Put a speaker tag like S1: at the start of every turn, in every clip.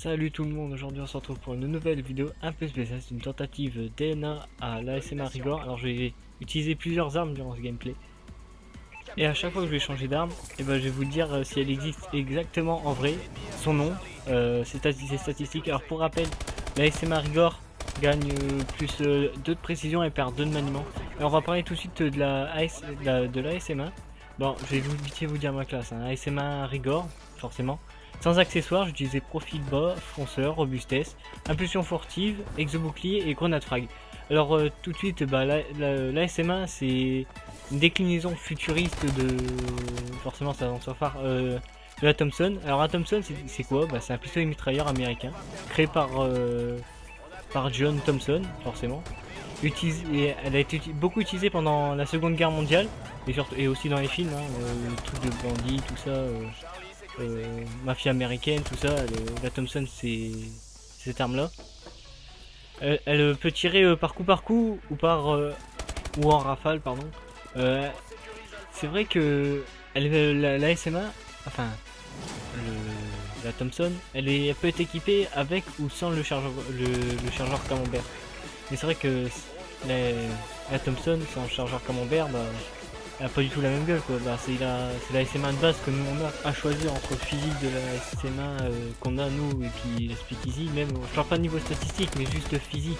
S1: Salut tout le monde, aujourd'hui on se retrouve pour une nouvelle vidéo un peu spéciale, c'est une tentative DNA à l'ASMR Rigor. Alors je vais utiliser plusieurs armes durant ce gameplay. Et à chaque fois que je vais changer d'arme, et ben je vais vous dire si elle existe exactement en vrai, son nom, ses statistiques. Alors pour rappel, l'ASMR Rigor gagne plus 2 de précision et perd 2 de maniement. Et on va parler tout de suite de l'ASMR. Bon, je vais vite vous dire ma classe, hein. ASMR Rigor, forcément. Sans accessoires, j'utilisais profil bas, fonceur, robustesse, impulsion furtive, exo-bouclier et grenade frag. Alors tout de suite, l'ASMA c'est une déclinaison futuriste de... forcément ça va en soi phare, de la Thompson. Alors la Thompson c'est quoi? C'est un pistolet mitrailleur américain, créé par John Thompson, forcément. Elle a été beaucoup utilisée pendant la Seconde Guerre mondiale, et aussi dans les films, hein, trucs de bandits, tout ça... mafia américaine, tout ça, la Thompson c'est cette arme là. Elle peut tirer par coup ou ou en rafale, pardon. C'est vrai que la SMA, enfin la Thompson, elle peut être équipée avec ou sans le chargeur camembert. Mais c'est vrai que la Thompson sans chargeur camembert, elle a pas du tout la même gueule quoi. C'est la SMA de base que nous on a à choisir entre physique de la SMA qu'on a nous et puis la Speakeasy. Même je parle pas de niveau statistique mais juste physique.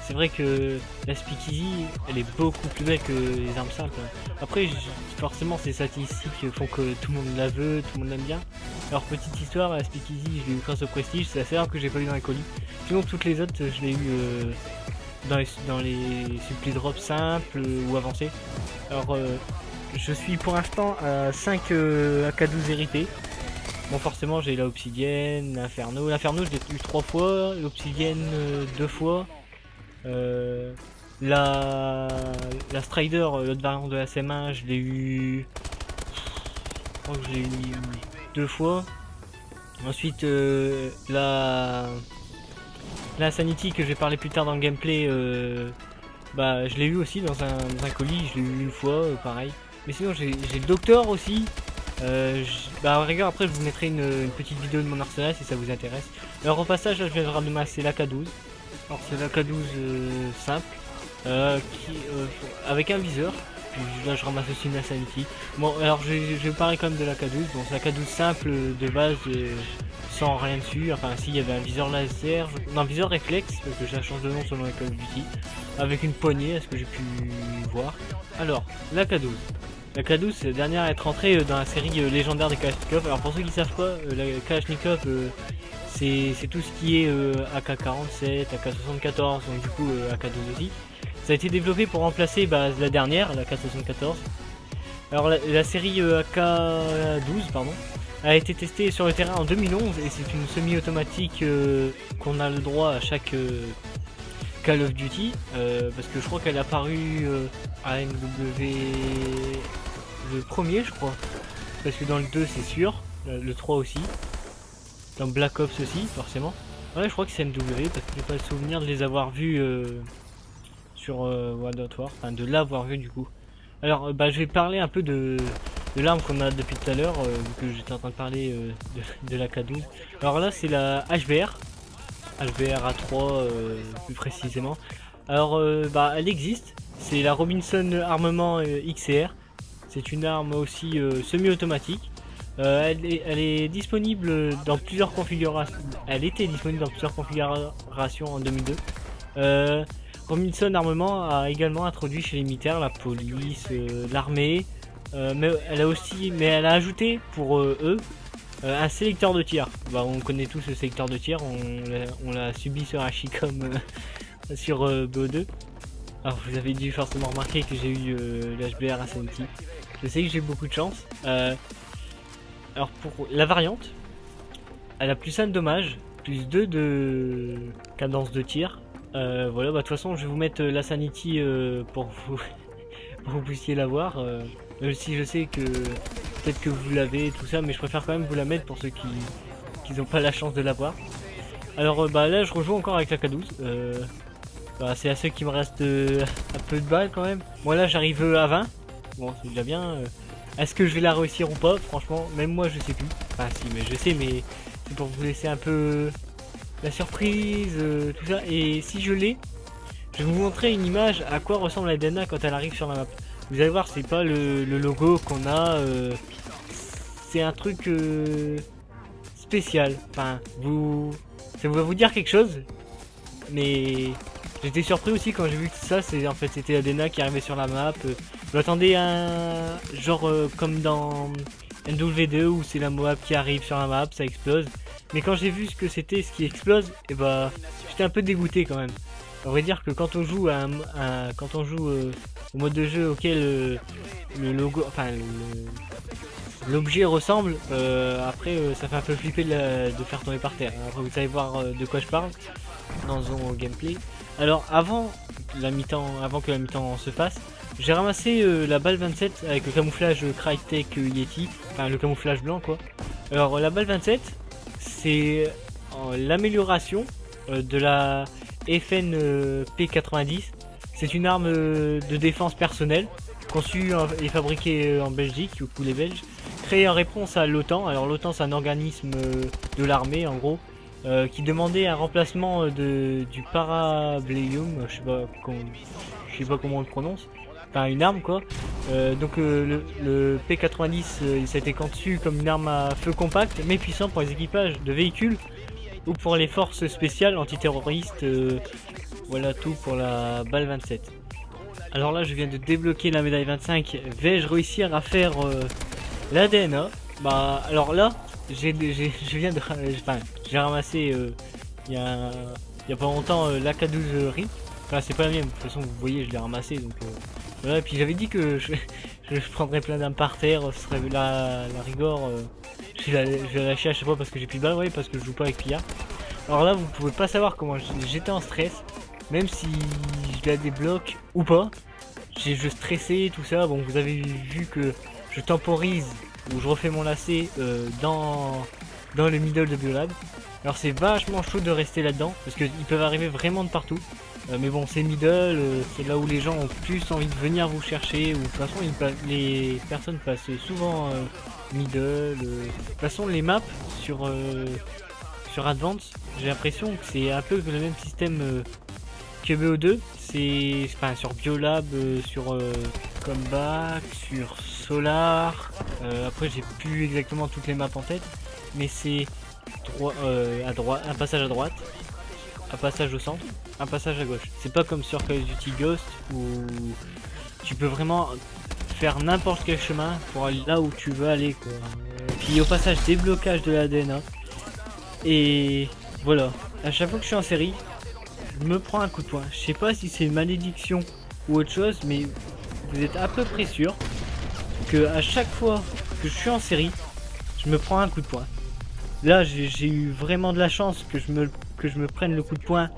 S1: C'est vrai que la Speakeasy elle est beaucoup plus belle que les armes simples. Après forcément ces statistiques font que tout le monde la veut, tout le monde l'aime bien. Alors petite histoire, la Speakeasy je l'ai eu grâce au prestige, c'est la seule arme que j'ai pas eu dans les colis. Sinon toutes les autres je l'ai eu dans les supply drops simples ou avancés. Alors je suis pour l'instant à 5 AK12 hérités. Bon forcément j'ai la obsidienne, l'inferno. L'inferno je l'ai eu 3 fois, l'obsidienne 2 fois. La Strider, l'autre variante de la SM1, je l'ai eu... Je crois que je l'ai eu 2 fois. Ensuite la Sanity que je vais parler plus tard dans le gameplay, je l'ai eu aussi dans un colis, je l'ai eu une fois, pareil. Mais sinon j'ai le docteur aussi. Regarde, après je vous mettrai une petite vidéo de mon arsenal si ça vous intéresse. Alors au passage là, je viens de ramasser l'AK12. Alors c'est l'AK12 simple, avec un viseur. Puis là je ramasse aussi une Sanity. Bon alors je vais parler quand même de l'AK12. Donc c'est l'AK12 simple de base, sans rien dessus. Enfin si, il y avait un viseur laser, non viseur réflexe, parce que j'ai la chance de nom selon les Call of Duty, avec une poignée, à ce que j'ai pu voir. Alors l'AK12. La K12 c'est la dernière à être entrée dans la série légendaire des Kalachnikov. Alors pour ceux qui savent pas, la Kalachnikov c'est tout ce qui est AK-47, AK-74, donc du coup AK-12 aussi. Ça a été développé pour remplacer la dernière, la AK-74. Alors la série AK-12 pardon, a été testée sur le terrain en 2011 et c'est une semi-automatique qu'on a le droit à chaque Call of Duty, parce que je crois qu'elle est apparue à MW le premier je crois, parce que dans le 2 c'est sûr, le 3 aussi, dans Black Ops aussi forcément. Ouais je crois que c'est MW parce que j'ai pas le souvenir de les avoir vus sur World of War, enfin de l'avoir vu du coup. Alors je vais parler un peu de l'arme qu'on a depuis tout à l'heure, vu que j'étais en train de parler de la K12. Alors là c'est la HBR A3 plus précisément. Alors elle existe, c'est la Robinson Armement XR. C'est une arme aussi semi-automatique. Elle est disponible dans plusieurs configurations. Elle était disponible dans plusieurs configurations en 2002. Robinson Armement a également introduit chez les militaires, la police, l'armée, mais elle a ajouté pour eux un sélecteur de tir. On connaît tous le sélecteur de tir, on l'a subi sur Ashicom sur BO2. Alors vous avez dû forcément remarquer que j'ai eu l'HBR Ascenti. Je sais que j'ai beaucoup de chance. Alors pour la variante, elle a plus 1 de dommage, plus 2 de cadence de tir. Voilà, de toute façon je vais vous mettre la Sanity pour que vous puissiez la voir. Même si je sais que peut-être que vous l'avez, tout ça, mais je préfère quand même vous la mettre pour ceux qui n'ont pas la chance de l'avoir. Alors là je rejoue encore avec la K12. C'est à ceux qui me restent un peu de balles quand même. Moi là j'arrive à 20. Bon c'est déjà bien. Est-ce que je vais la réussir ou pas? Franchement même moi je sais plus. Enfin si mais je sais, mais c'est pour vous laisser un peu la surprise, tout ça. Et si je l'ai, je vais vous montrer une image à quoi ressemble la DNA quand elle arrive sur la map. Vous allez voir, c'est pas le logo qu'on a, c'est un truc spécial. Enfin, ça va vous dire quelque chose, mais j'étais surpris aussi quand j'ai vu que ça, en fait c'était la DNA qui arrivait sur la map. Je m'attendais à un genre comme dans MW2 où c'est la Moab qui arrive sur la map, ça explose. Mais quand j'ai vu ce que c'était, ce qui explose, et bah j'étais un peu dégoûté quand même. On va dire que quand on joue au mode de jeu auquel le logo, enfin l'objet ressemble, après ça fait un peu flipper de faire tomber par terre. Après vous savez voir de quoi je parle dans son gameplay. Alors avant que la mi-temps se fasse, j'ai ramassé la balle 27 avec le camouflage Crytek Yeti, enfin le camouflage blanc quoi. Alors la balle 27, c'est l'amélioration de la FN P90. C'est une arme de défense personnelle, conçue et fabriquée en Belgique, du coup les Belges, créée en réponse à l'OTAN. Alors l'OTAN c'est un organisme de l'armée en gros, qui demandait un remplacement du parabléium, je sais pas comment on le prononce, enfin une arme quoi. Donc le P90 il s'était conçu comme une arme à feu compact mais puissant pour les équipages de véhicules ou pour les forces spéciales antiterroristes. Voilà tout pour la balle 27. Alors là je viens de débloquer la médaille 25. Vais-je réussir à faire la DNA? Bah alors là j'ai ramassé il y a pas longtemps l'AK12 RIP. Enfin c'est pas la mienne, de toute façon vous voyez je l'ai ramassé donc voilà. Et puis j'avais dit que je prendrais plein d'armes par terre, ce serait la rigueur. Je vais lâcher à chaque fois parce que j'ai plus de balles, ouais, parce que je joue pas avec Pia. Alors là vous pouvez pas savoir comment j'étais en stress, même si je la débloque ou pas. Je stressais tout ça. Bon vous avez vu que je temporise ou je refais mon lacet dans le middle de Biolab. Alors c'est vachement chaud de rester là-dedans parce qu'ils peuvent arriver vraiment de partout. Mais bon c'est middle, c'est là où les gens ont plus envie de venir vous chercher. Ou de toute façon les personnes passent souvent middle. De toute façon les maps sur Advance, j'ai l'impression que c'est un peu le même système que BO2. C'est enfin, sur Biolab, sur Comeback, sur Solar. Après j'ai plus exactement toutes les maps en tête, mais c'est à droite, un passage à droite, un passage au centre, un passage à gauche. C'est pas comme sur Call of Duty Ghost où tu peux vraiment faire n'importe quel chemin pour aller là où tu veux aller quoi. Puis au passage déblocage de la DNA. Et voilà, à chaque fois que je suis en série, je me prends un coup de poing. Je sais pas si c'est une malédiction ou autre chose, mais vous êtes à peu près sûr que à chaque fois que je suis en série, je me prends un coup de poing. Là j'ai eu vraiment de la chance que je me prenne le coup de poing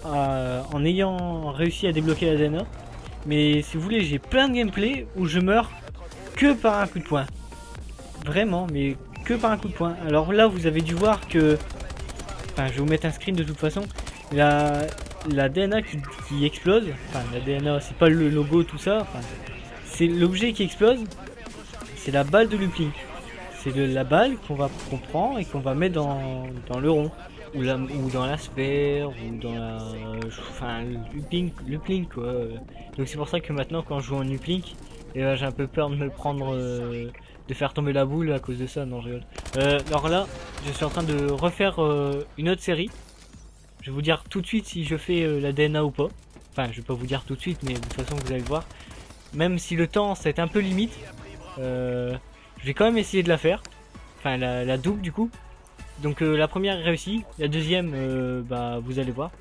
S1: en ayant réussi à débloquer la DNA. Mais si vous voulez, j'ai plein de gameplay où je meurs que par un coup de poing. Vraiment, mais que par un coup de poing. Alors là vous avez dû voir que, enfin je vais vous mettre un screen de toute façon, la DNA qui explose, enfin la DNA c'est pas le logo tout ça, enfin, c'est l'objet qui explose, c'est la balle de Luplink. C'est la balle qu'on prend et qu'on va mettre dans le rond ou dans la sphère ou dans la, enfin Luplink quoi. Donc c'est pour ça que maintenant quand je joue en Luplink, et j'ai un peu peur de me prendre de faire tomber la boule à cause de ça. Non je rigole. Alors là je suis en train de refaire une autre série. Je vais vous dire tout de suite si je fais la DNA ou pas. Enfin je vais pas vous dire tout de suite, mais de toute façon vous allez voir. Même si le temps ça va être un peu limite, je vais quand même essayer de la faire. Enfin la double du coup. Donc la première est réussie, la deuxième bah vous allez voir.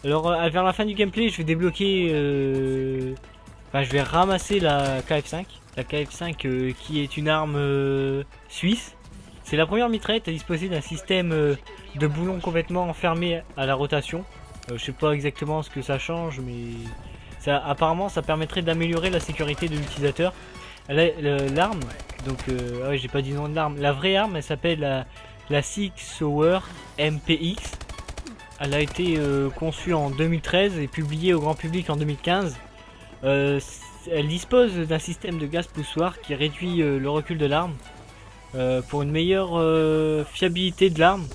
S1: Alors vers la fin du gameplay je vais débloquer, enfin je vais ramasser la KF5. La KF5 qui est une arme suisse. C'est la première mitraillette à disposer d'un système de boulons complètement enfermé à la rotation. Je sais pas exactement ce que ça change, mais ça, apparemment ça permettrait d'améliorer la sécurité de l'utilisateur. L'arme, donc ah ouais, j'ai pas dit le nom de l'arme. La vraie arme elle s'appelle la Six Sauer MPX. Elle a été conçue en 2013 et publiée au grand public en 2015. Elle dispose d'un système de gaz poussoir qui réduit le recul de l'arme pour une meilleure fiabilité de l'arme.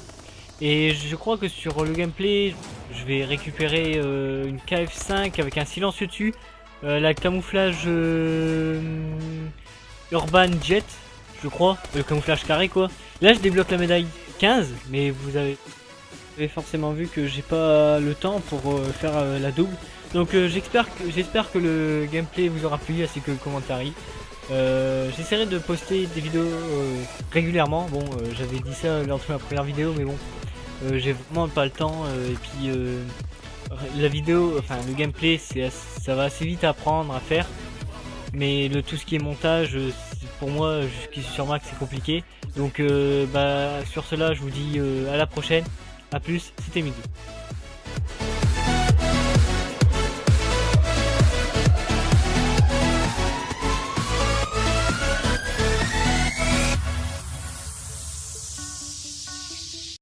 S1: Et je crois que sur le gameplay, je vais récupérer une KF5 avec un silencieux dessus, la camouflage Urban Jet, je crois, le camouflage carré quoi. Là je débloque la médaille 15, mais vous avez forcément vu que j'ai pas le temps pour faire la double. Donc j'espère que le gameplay vous aura plu ainsi que le commentaire. J'essaierai de poster des vidéos régulièrement. Bon, j'avais dit ça lors de ma première vidéo, mais bon, j'ai vraiment pas le temps. Et puis la vidéo, enfin le gameplay, ça va assez vite à apprendre à faire. Mais tout ce qui est montage, pour moi, jusqu'ici sur Mac, c'est compliqué. Donc sur cela, je vous dis à la prochaine. A plus, c'était Midi.